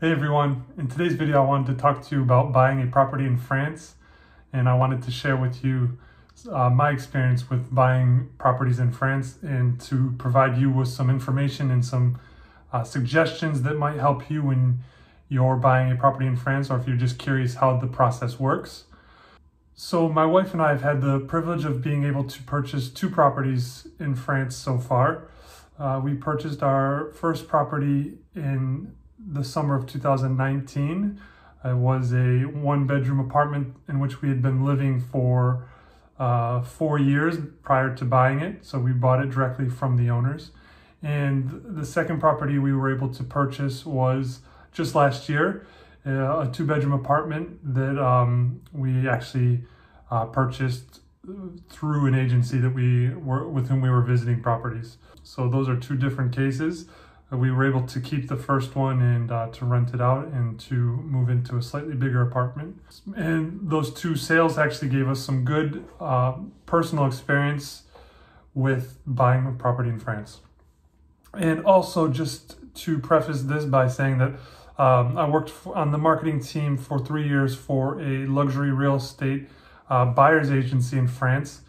Hey everyone, in today's video I wanted to talk to you about buying a property in France, and I wanted to share with you my experience with buying properties in France and to provide you with some information and some suggestions that might help you when you're buying a property in France, or if you're just curious how the process works. So my wife and I have had the privilege of being able to purchase 2 properties in France so far. We purchased our first property in the summer of 2019. It was a 1-bedroom apartment in which we had been living for 4 years prior to buying it. So we bought it directly from the owners. And the second property we were able to purchase was just last year, a 2-bedroom apartment that we actually purchased through an agency that with whom we were visiting properties. So those are 2 different cases. We were able to keep the first one and to rent it out and to move into a slightly bigger apartment. And those 2 sales actually gave us some good personal experience with buying a property in France. And also, just to preface this by saying that I worked on the marketing team for 3 years for a luxury real estate buyer's agency in France.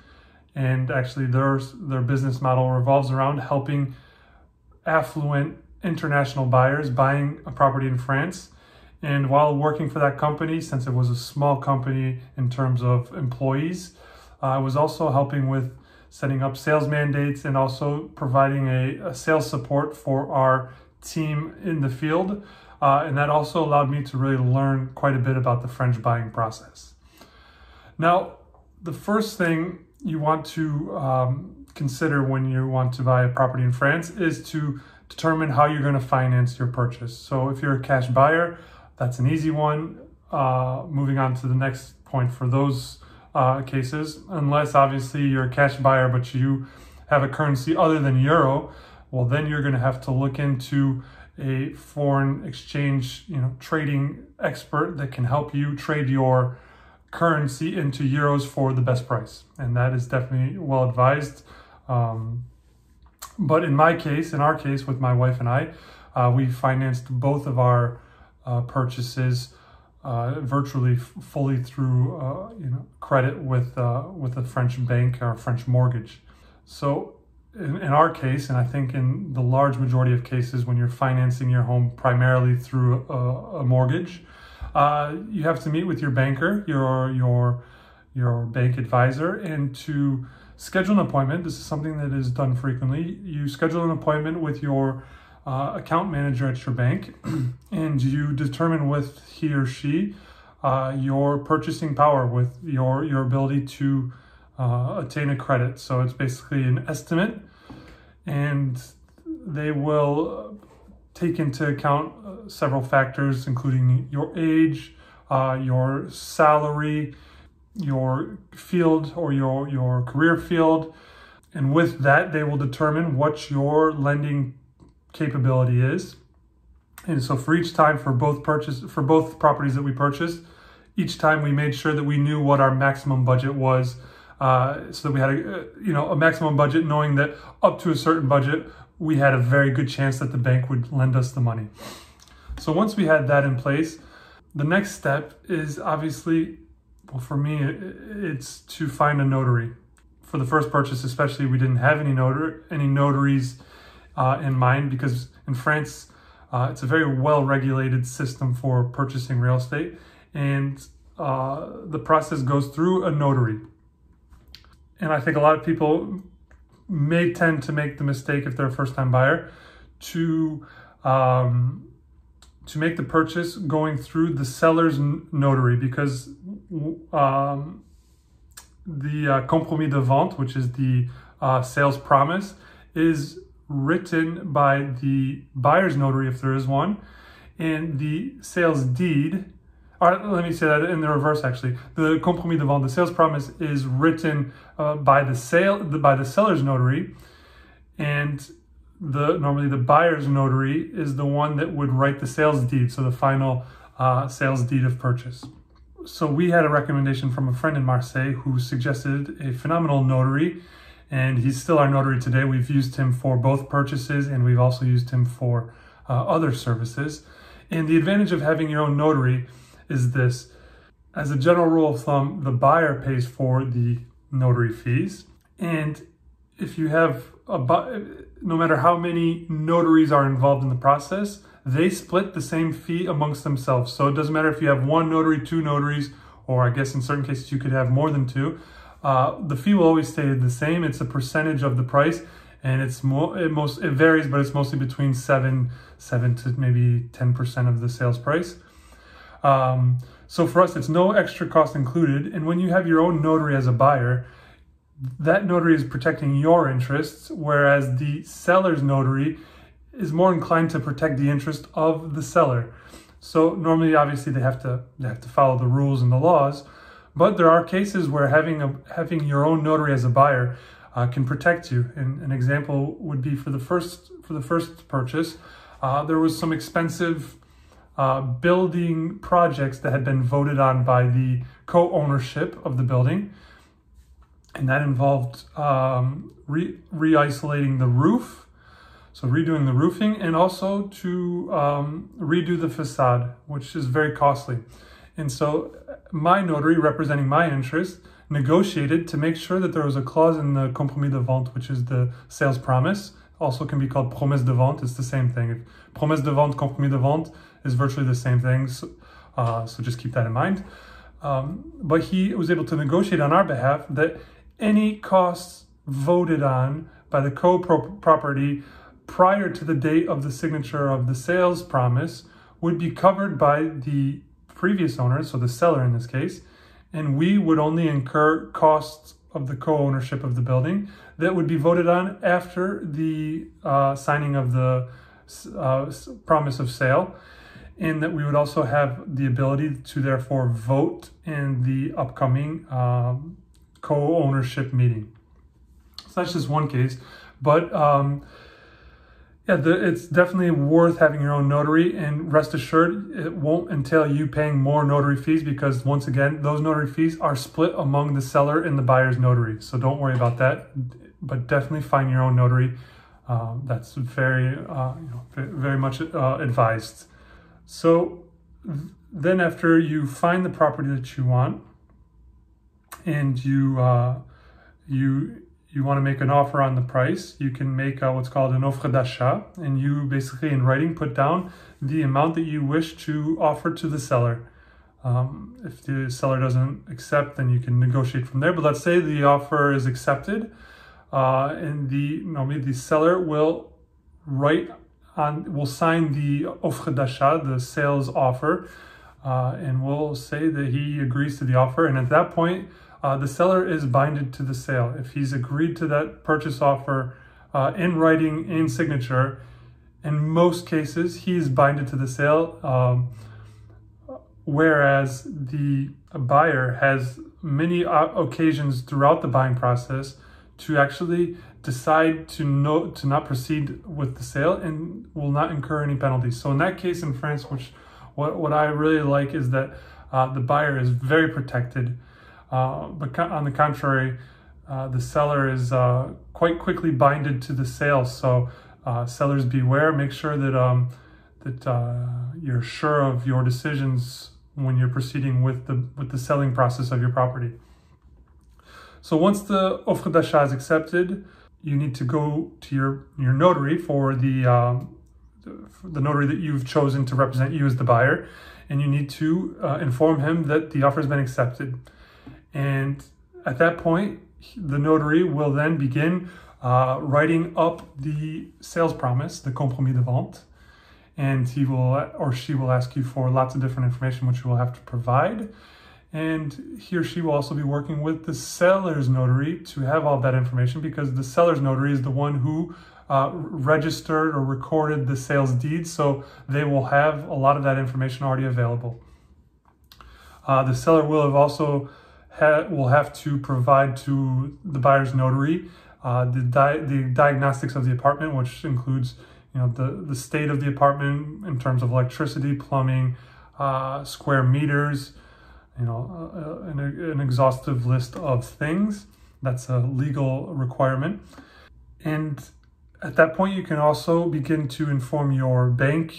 And actually their business model revolves around helping affluent international buyers buying a property in France. And while working for that company, since it was a small company in terms of employees, I was also helping with setting up sales mandates and also providing a sales support for our team in the field. And that also allowed me to really learn quite a bit about the French buying process. Now, the first thing you want to consider when you want to buy a property in France is to determine how you're going to finance your purchase. So if you're a cash buyer, that's an easy one. Moving on to the next point for those cases, unless obviously you're a cash buyer but you have a currency other than euro, well then you're going to have to look into a foreign exchange, trading expert that can help you trade your currency into euros for the best price, and that is definitely well advised. But in our case, with my wife and I, we financed both of our purchases virtually fully through credit with a French bank or a French mortgage. So in our case, and I think in the large majority of cases when you're financing your home primarily through a mortgage, you have to meet with your banker, your bank advisor, and to schedule an appointment. This is something that is done frequently. You schedule an appointment with your account manager at your bank, and you determine with he or she your purchasing power, with your ability to attain a credit. So it's basically an estimate, and they will take into account several factors, including your age, your salary, your field or your career field. And with that, they will determine what your lending capability is. And so for each time, for both properties that we purchased, each time we made sure that we knew what our maximum budget was, so that we had a maximum budget, knowing that up to a certain budget, we had a very good chance that the bank would lend us the money. So once we had that in place, the next step is obviously, well, for me, it's to find a notary. For the first purchase especially, we didn't have any notaries in mind, because in France, it's a very well-regulated system for purchasing real estate, and the process goes through a notary. And I think a lot of people may tend to make the mistake, if they're a first-time buyer, to make the purchase going through the seller's notary, because the compromis de vente, which is the sales promise, is written by the buyer's notary, if there is one, and the sales deed, or let me say that in the reverse actually. The compromis de vente, the sales promise, is written by the seller's notary, and normally the buyer's notary is the one that would write the sales deed, so the final sales deed of purchase. So we had a recommendation from a friend in Marseille who suggested a phenomenal notary, and he's still our notary today. We've used him for both purchases, and we've also used him for other services. And the advantage of having your own notary is this. As a general rule of thumb, the buyer pays for the notary fees. And if you have no matter how many notaries are involved in the process, they split the same fee amongst themselves. So it doesn't matter if you have one notary, two notaries, or I guess in certain cases you could have more than two. The fee will always stay the same. It's a percentage of the price, and it varies, but it's mostly between 7 to maybe 10% of the sales price. So for us, it's no extra cost included. And when you have your own notary as a buyer, that notary is protecting your interests, whereas the seller's notary is more inclined to protect the interest of the seller. So normally, obviously, they have to follow the rules and the laws, but there are cases where having your own notary as a buyer can protect you. And an example would be for the first purchase, there was some expensive building projects that had been voted on by the co-ownership of the building. And that involved re-isolating the roof, so redoing the roofing, and also to redo the facade, which is very costly. And so my notary, representing my interest, negotiated to make sure that there was a clause in the compromis de vente, which is the sales promise. Also can be called promesse de vente. It's the same thing. Promesse de vente, compromis de vente is virtually the same thing. So just keep that in mind. But he was able to negotiate on our behalf that any costs voted on by the co-property prior to the date of the signature of the sales promise would be covered by the previous owner, so the seller in this case, and we would only incur costs of the co-ownership of the building that would be voted on after the signing of the promise of sale, and that we would also have the ability to therefore vote in the upcoming co-ownership meeting. So that's just one case, but it's definitely worth having your own notary, and rest assured it won't entail you paying more notary fees, because once again, those notary fees are split among the seller and the buyer's notary. So don't worry about that, but definitely find your own notary. That's very, very much advised. So then after you find the property that you want, and you want to make an offer on the price, you can make what's called an offre d'achat, and you basically in writing put down the amount that you wish to offer to the seller. If the seller doesn't accept, then you can negotiate from there. But let's say the offer is accepted, and normally the seller will sign the offre d'achat, the sales offer, and will say that he agrees to the offer. And at that point, the seller is binded to the sale. If he's agreed to that purchase offer in writing, in signature, in most cases, he is binded to the sale, whereas the buyer has many occasions throughout the buying process to actually decide to not proceed with the sale and will not incur any penalties. So in that case in France, what I really like is that the buyer is very protected. But on the contrary, the seller is quite quickly binded to the sale. So sellers beware. Make sure that you're sure of your decisions when you're proceeding with the selling process of your property. So once the offre d'achat is accepted, you need to go to your notary for the notary that you've chosen to represent you as the buyer, and you need to inform him that the offer has been accepted. And at that point, the notary will then begin writing up the sales promise, the compromis de vente, and he or she will ask you for lots of different information which you will have to provide. And he or she will also be working with the seller's notary to have all that information, because the seller's notary is the one who registered or recorded the sales deed, so they will have a lot of that information already available. The seller will have to provide to the buyer's notary the diagnostics of the apartment, which includes the state of the apartment in terms of electricity, plumbing, square meters, an exhaustive list of things. That's a legal requirement. And at that point, you can also begin to inform your bank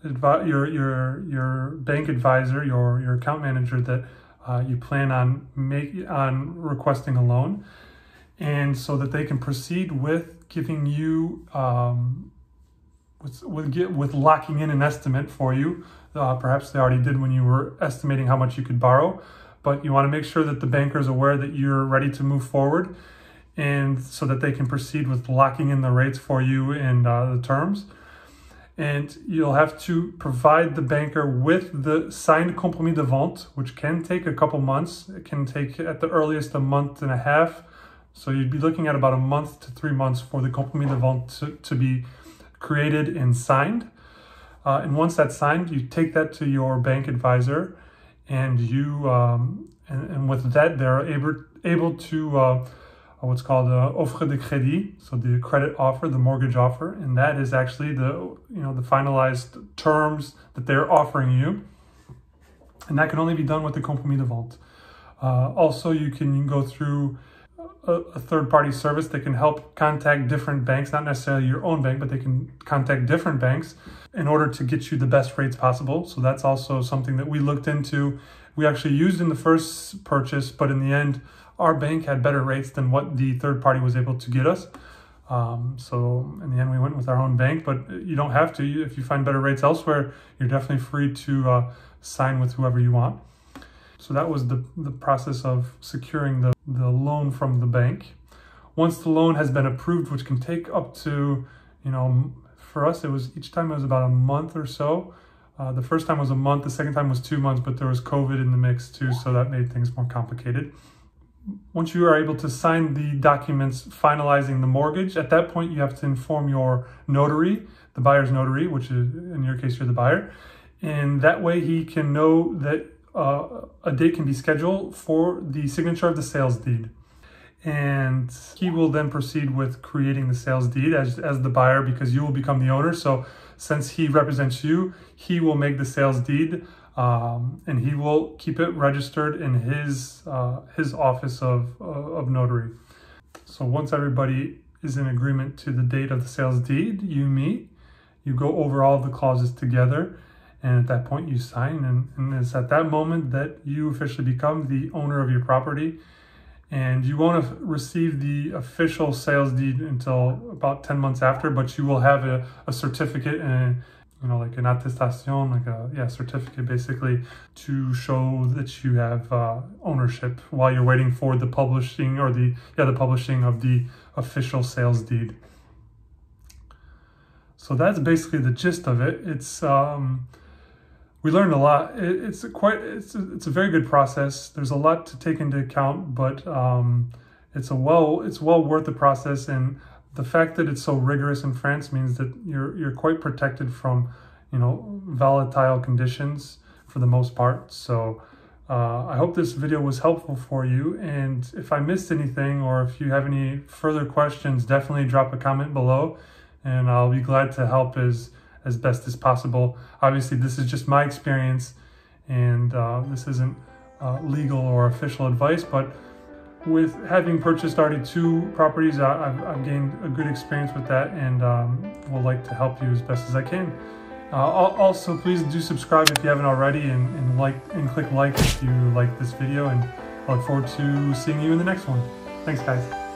your bank advisor, your account manager that you plan on requesting a loan, and so that they can proceed with giving you with locking in an estimate for you. Perhaps they already did when you were estimating how much you could borrow, but you want to make sure that the banker is aware that you're ready to move forward, and so that they can proceed with locking in the rates for you and the terms. And you'll have to provide the banker with the signed compromis de vente, which can take a couple months. It can take at the earliest a month and a half. So you'd be looking at about a month to 3 months for the compromis de vente to be created and signed. And once that's signed, you take that to your bank advisor, and you and with that they're able to what's called offre de crédit, so the credit offer, the mortgage offer, and that is actually the finalized terms that they're offering you, and that can only be done with the compromis de vente. Also, you can go through a third-party service that can help contact different banks, not necessarily your own bank, but they can contact different banks in order to get you the best rates possible. So that's also something that we looked into. We actually used in the first purchase, but in the end, our bank had better rates than what the third party was able to get us. So in the end, we went with our own bank, but you don't have to. If you find better rates elsewhere, you're definitely free to sign with whoever you want. So that was the process of securing the loan from the bank. Once the loan has been approved, which can take up to, for us, each time it was about a month or so. The first time was a month, the second time was 2 months, but there was COVID in the mix too, so that made things more complicated. Once you are able to sign the documents finalizing the mortgage, at that point you have to inform your notary, the buyer's notary, which is, in your case, you're the buyer. And that way he can know that a date can be scheduled for the signature of the sales deed. And he will then proceed with creating the sales deed as the buyer, because you will become the owner. So since he represents you, he will make the sales deed, and he will keep it registered in his office of notary. So once everybody is in agreement to the date of the sales deed, you meet, you go over all the clauses together, and at that point you sign, and it's at that moment that you officially become the owner of your property. And you won't receive the official sales deed until about 10 months after, but you will have a certificate, and like an attestation, like a certificate basically, to show that you have ownership while you're waiting for the publishing, or the publishing of the official sales deed. So that's basically the gist of it. It's we learned a lot. It's a very good process. There's a lot to take into account, but it's well worth the process. And the fact that it's so rigorous in France means that you're quite protected from volatile conditions for the most part. So I hope this video was helpful for you. And if I missed anything, or if you have any further questions, definitely drop a comment below, and I'll be glad to help as best as possible. Obviously, this is just my experience, and this isn't legal or official advice, but with having purchased already 2 properties, I've gained a good experience with that, and will like to help you as best as I can. Also, please do subscribe if you haven't already, and click like if you like this video, and I look forward to seeing you in the next one. Thanks, guys.